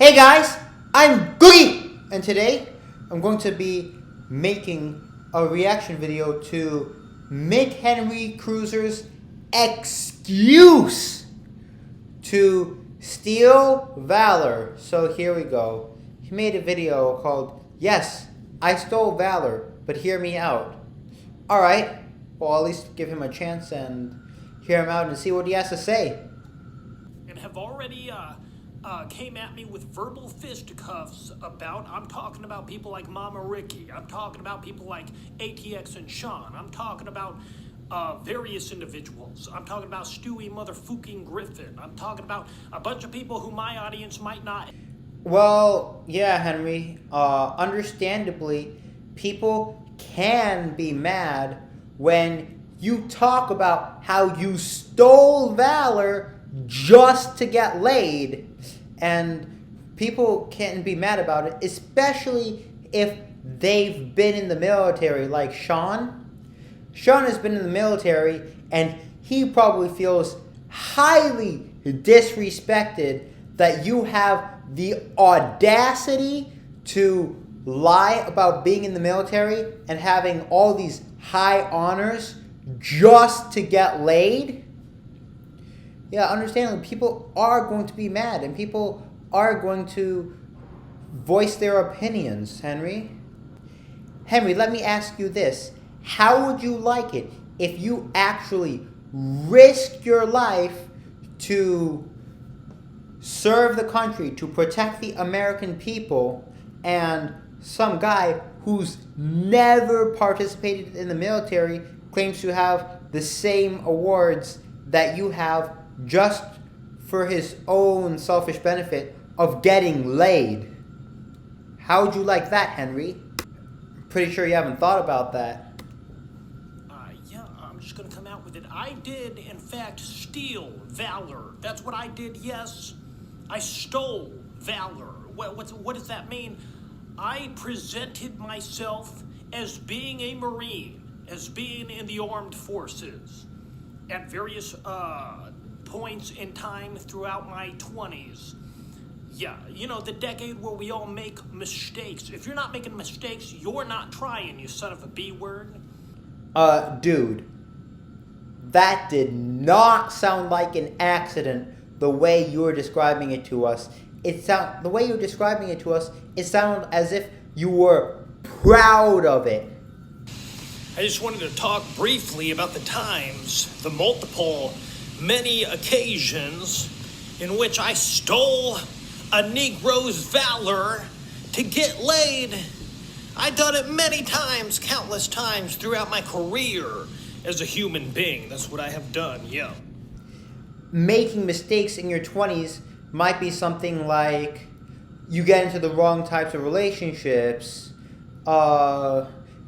Hey guys, I'm Googie, and today I'm going to be making a reaction video to McHenry Cruiser's excuse to steal valor. So here we go. He made a video called, "Yes, I stole valor, but hear me out." Alright, well, at least give him a chance and hear him out and see what he has to say. And have already came at me with verbal fisticuffs about, I'm talking about people like Mama Ricky, I'm talking about people like ATX and Sean, I'm talking about various individuals, I'm talking about Stewie motherfucking Griffin, I'm talking about a bunch of people who my audience might not. Well, yeah, Henry, understandably, people can be mad when you talk about how you stole valor just to get laid. And people can be mad about it, especially if they've been in the military, like Sean. Sean has been in the military, and he probably feels highly disrespected that you have the audacity to lie about being in the military and having all these high honors just to get laid. Yeah, understandably, people are going to be mad and people are going to voice their opinions, Henry. Henry, let me ask you this. How would you like it if you actually risked your life to serve the country, to protect the American people, and some guy who's never participated in the military claims to have the same awards that you have just for his own selfish benefit of getting laid? How would you like that, Henry? Pretty sure you haven't thought about that. Yeah, I'm just gonna come out with it. I did, in fact, steal valor. That's what I did, yes. I stole valor. What does that mean? I presented myself as being a Marine, as being in the armed forces at various points in time throughout my 20s. Yeah, you know, the decade where we all make mistakes. If you're not making mistakes, you're not trying, you son of a B word. Dude, that did not sound like an accident the way you were describing it to us. The way you were describing it to us, it sounded as if you were proud of it. I just wanted to talk briefly about the times, the many occasions in which I stole a Negro's valor to get laid. I've done it many times, countless times throughout my career as a human being. That's what I have done, yeah. Making mistakes in your 20s might be something like you get into the wrong types of relationships,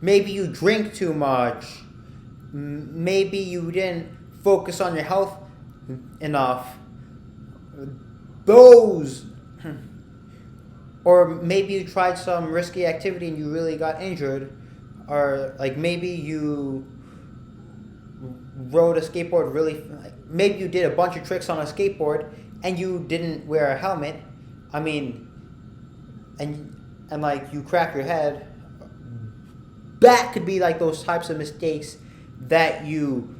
maybe you drink too much, maybe you didn't focus on your health enough. Those, or maybe you tried some risky activity and you really got injured, or like maybe you rode a skateboard maybe you did a bunch of tricks on a skateboard and you didn't wear a helmet. I mean, and like you crack your head. That could be like those types of mistakes that you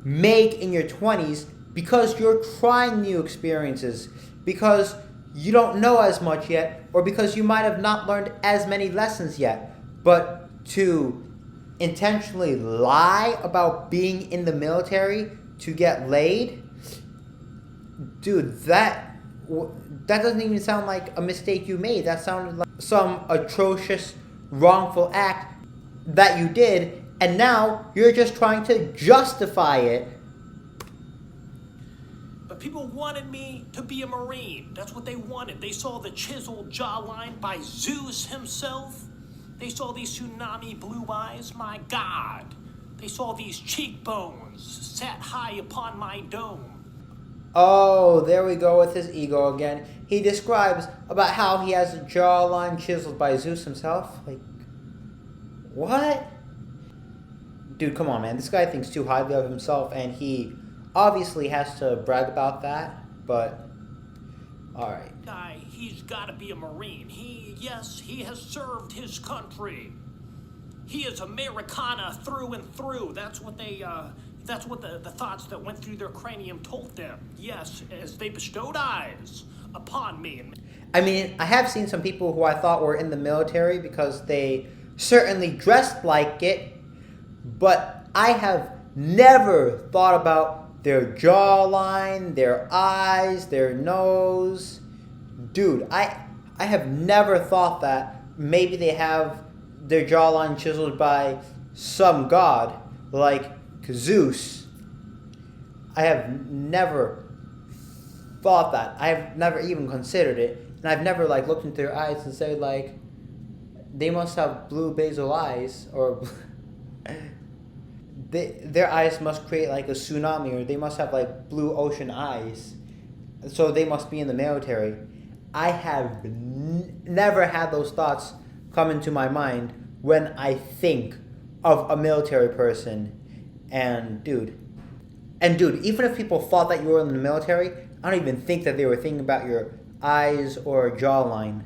make in your 20s because you're trying new experiences, because you don't know as much yet, or because you might have not learned as many lessons yet. But to intentionally lie about being in the military to get laid, dude, that doesn't even sound like a mistake you made. That sounded like some atrocious, wrongful act that you did, and now you're just trying to justify it. But people wanted me to be a Marine. That's what they wanted. They saw the chiseled jawline by Zeus himself. They saw these tsunami blue eyes, my God. They saw these cheekbones sat high upon my dome. Oh, there we go with his ego again. He describes about how he has a jawline chiseled by Zeus himself. Like, what? Dude, come on, man. This guy thinks too highly of himself, and he obviously has to brag about that, but alright. he's got to be a Marine. He has served his country. He is Americana through and through. That's what the thoughts that went through their cranium told them. Yes, as they bestowed eyes upon me. I mean, I have seen some people who I thought were in the military because they certainly dressed like it, but I have never thought about their jawline, their eyes, their nose. Dude, I have never thought that maybe they have their jawline chiseled by some god like Zeus. I have never thought that. I have never even considered it. And I've never looked into their eyes and said they must have blue basil eyes, or their eyes must create a tsunami, or they must have blue ocean eyes, so they must be in the military. I have never had those thoughts come into my mind when I think of a military person. And dude, even if people thought that you were in the military, I don't even think that they were thinking about your eyes or jawline.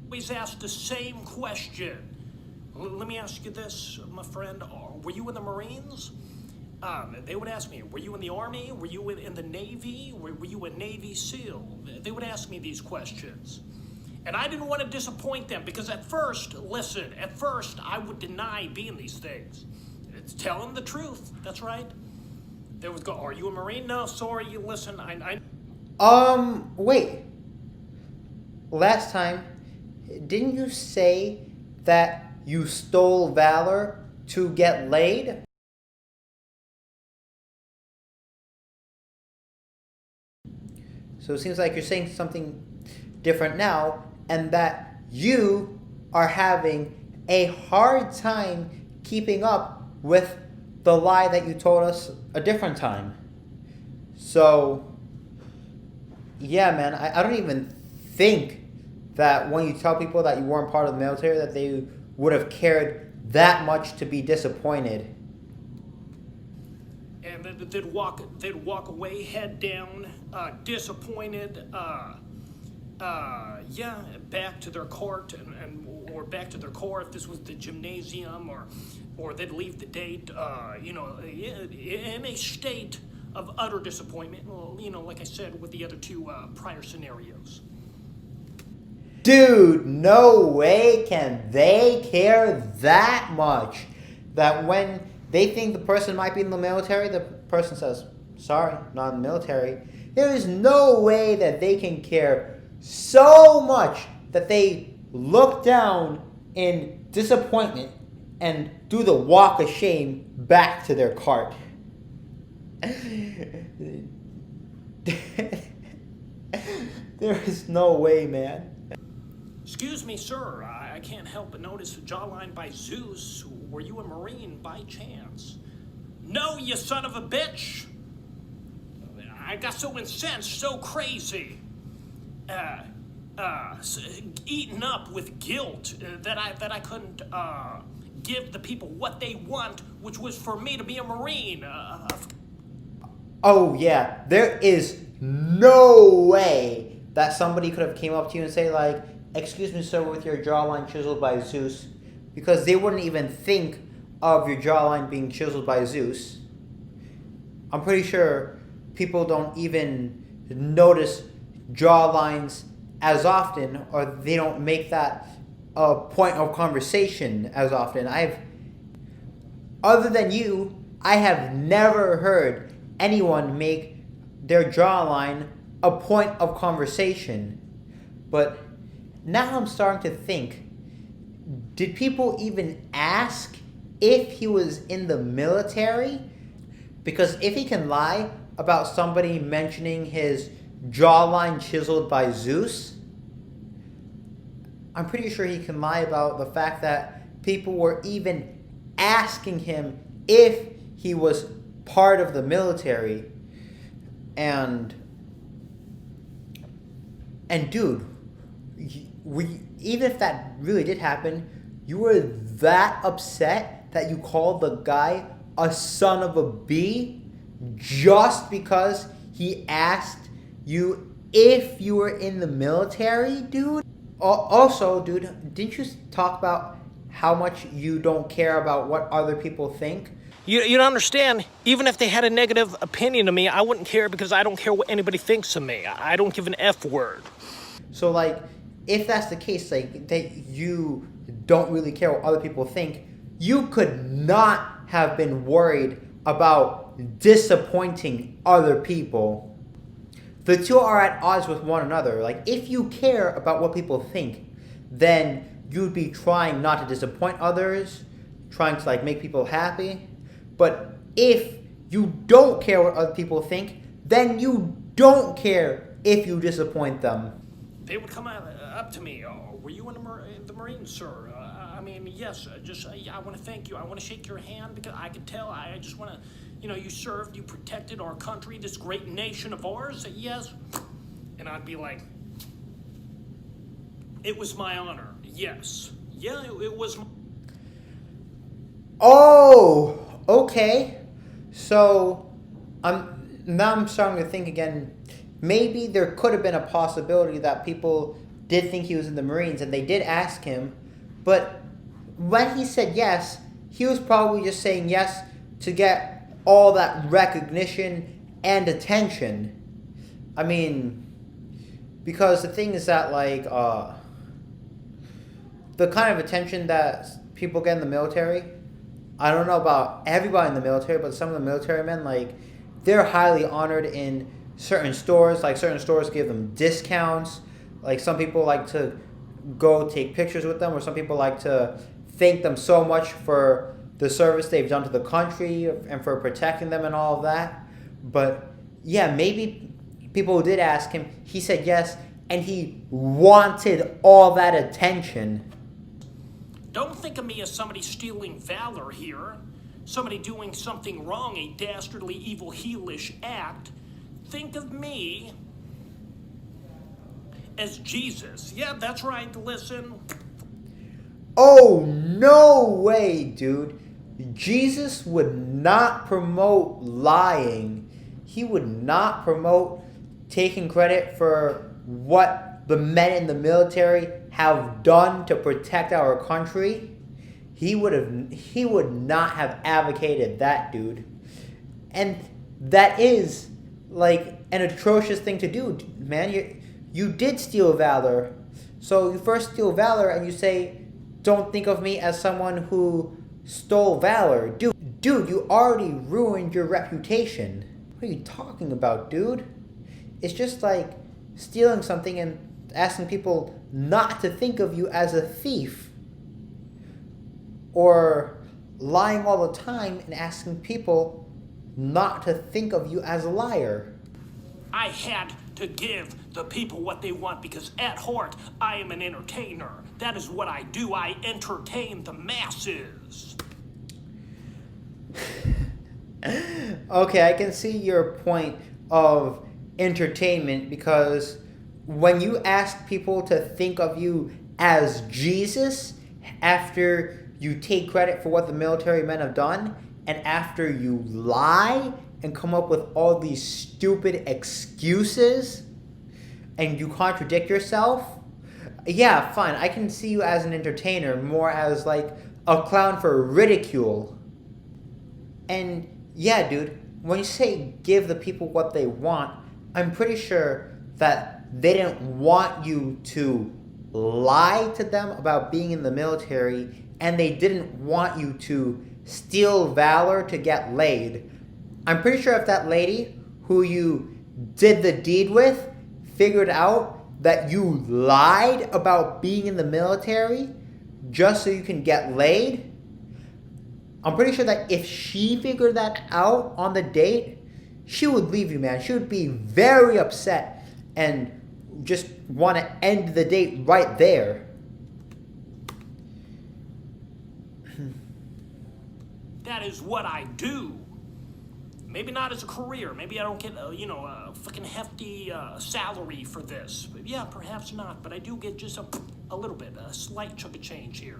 Always ask the same question. Let me ask you this, my friend. Were you in the Marines? They would ask me, were you in the Army? Were you in the Navy? Were you a Navy SEAL? They would ask me these questions. And I didn't want to disappoint them because at first I would deny being these things. It's telling the truth, that's right. They would go, are you a Marine? No, sorry, you listen, Wait. Last time, didn't you say that you stole valor to get laid? So it seems like you're saying something different now, and that you are having a hard time keeping up with the lie that you told us a different time. So, yeah, man, I don't even think that when you tell people that you weren't part of the military, that they would have cared that much to be disappointed. And they'd walk away, head down, disappointed, back to their court or back to their core if this was the gymnasium, or they'd leave the date, in a state of utter disappointment. Well, like I said with the other two prior scenarios. Dude, no way can they care that much that when they think the person might be in the military, the person says, sorry, not in the military. There is no way that they can care so much that they look down in disappointment and do the walk of shame back to their cart. There is no way, man. Excuse me, sir. I can't help but notice a jawline by Zeus. Were you a Marine by chance? No, you son of a bitch! I got so incensed, so crazy, eaten up with guilt that I couldn't give the people what they want, which was for me to be a Marine. Oh yeah, there is no way that somebody could have came up to you and say excuse me, sir, with your jawline chiseled by Zeus, because they wouldn't even think of your jawline being chiseled by Zeus. I'm pretty sure people don't even notice jawlines as often, or they don't make that a point of conversation as often. Other than you, I have never heard anyone make their jawline a point of conversation. But now I'm starting to think, did people even ask if he was in the military? Because if he can lie about somebody mentioning his jawline chiseled by Zeus, I'm pretty sure he can lie about the fact that people were even asking him if he was part of the military. And dude, even if that really did happen, you were that upset that you called the guy a son of a bee just because he asked you if you were in the military, dude. Also, dude, didn't you talk about how much you don't care about what other people think? You don't understand. Even if they had a negative opinion of me, I wouldn't care because I don't care what anybody thinks of me. I don't give an F word. So, like, if that's the case, like, that you don't really care what other people think, you could not have been worried about disappointing other people. The two are at odds with one another. Like, if you care about what people think, then you'd be trying not to disappoint others, trying to, like, make people happy. But if you don't care what other people think, then you don't care if you disappoint them. They would come up to me. Oh, were you in the Marines, sir? I mean, yes. I want to thank you. I want to shake your hand because I could tell. I just want to, you served, you protected our country, this great nation of ours. Yes. And I'd be like, it was my honor. Yes. Yeah, it was. Oh, okay. So, now I'm starting to think again. Maybe there could have been a possibility that people did think he was in the Marines and they did ask him, but when he said yes, he was probably just saying yes to get all that recognition and attention. I mean, because the thing is that, like, the kind of attention that people get in the military, I don't know about everybody in the military, but some of the military men, like, they're highly honored in certain stores. Like, certain stores give them discounts. Like, some people like to go take pictures with them, or some people like to thank them so much for the service they've done to the country and for protecting them and all of that. But yeah, maybe people did ask him. He said yes, and he wanted all that attention. Don't think of me as somebody stealing valor here, somebody doing something wrong, a dastardly, evil, heelish act. Think of me as Jesus. Yeah, that's right, listen. Oh, no way, dude. Jesus would not promote lying. He would not promote taking credit for what the men in the military have done to protect our country. He would not have advocated that, dude. And that is, like, an atrocious thing to do, man. You did steal valor. So you first steal valor and you say, don't think of me as someone who stole valor. Dude, you already ruined your reputation. What are you talking about, dude? It's just like stealing something and asking people not to think of you as a thief. Or lying all the time and asking people not to think of you as a liar. I had to give the people what they want because at heart, I am an entertainer. That is what I do. I entertain the masses. Okay, I can see your point of entertainment, because when you ask people to think of you as Jesus after you take credit for what the military men have done, and after you lie and come up with all these stupid excuses and you contradict yourself, yeah, fine, I can see you as an entertainer, more as like a clown for ridicule. And yeah, dude, when you say give the people what they want, I'm pretty sure that they didn't want you to lie to them about being in the military, and they didn't want you to steal valor to get laid. I'm pretty sure if that lady who you did the deed with figured out that you lied about being in the military just so you can get laid, I'm pretty sure that if she figured that out on the date, she would leave you, man. She would be very upset and just want to end the date right there. That is what I do. Maybe not as a career. Maybe I don't get, a fucking hefty salary for this. But yeah, perhaps not. But I do get just a little bit, a slight chunk of change here.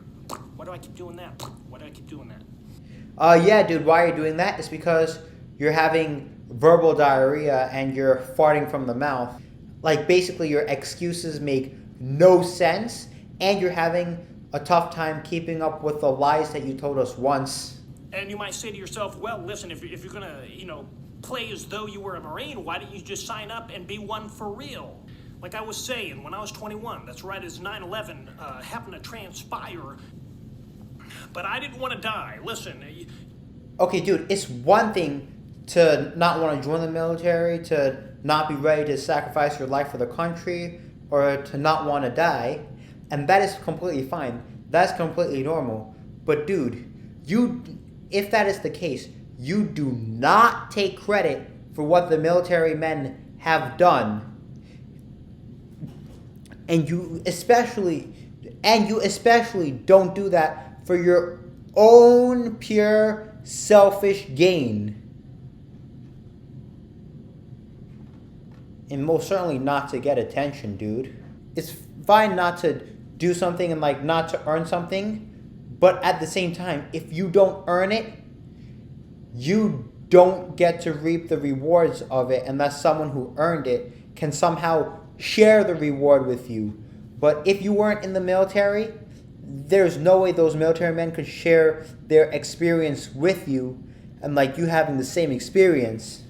Why do I keep doing that? Why do I keep doing that? Yeah, dude, why are you doing that? It's because you're having verbal diarrhea and you're farting from the mouth. Like, basically, your excuses make no sense, and you're having a tough time keeping up with the lies that you told us once. And you might say to yourself, well, listen, if you're going to, play as though you were a Marine, why didn't you just sign up and be one for real? Like I was saying, when I was 21, that's right as 9/11 happened to transpire, but I didn't want to die. Listen. Okay, dude, it's one thing to not want to join the military, to not be ready to sacrifice your life for the country, or to not want to die, and that is completely fine. That's completely normal. But dude, if that is the case, you do not take credit for what the military men have done. And you especially don't do that for your own pure selfish gain. And most certainly not to get attention, dude. It's fine not to do something and like not to earn something, but at the same time, if you don't earn it, you don't get to reap the rewards of it unless someone who earned it can somehow share the reward with you. But if you weren't in the military, there's no way those military men could share their experience with you, and like you having the same experience.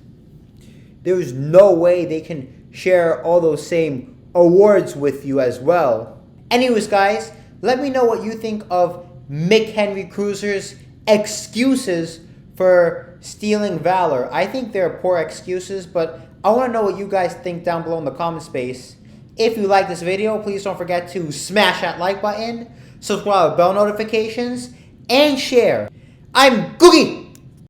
There's no way they can share all those same awards with you as well. Anyways, guys, let me know what you think of McHenry Cruiser's excuses for stealing valor. I think they're poor excuses, but I want to know what you guys think down below in the comment space. If you like this video, please don't forget to smash that like button, subscribe with bell notifications, and share. I'm Googie!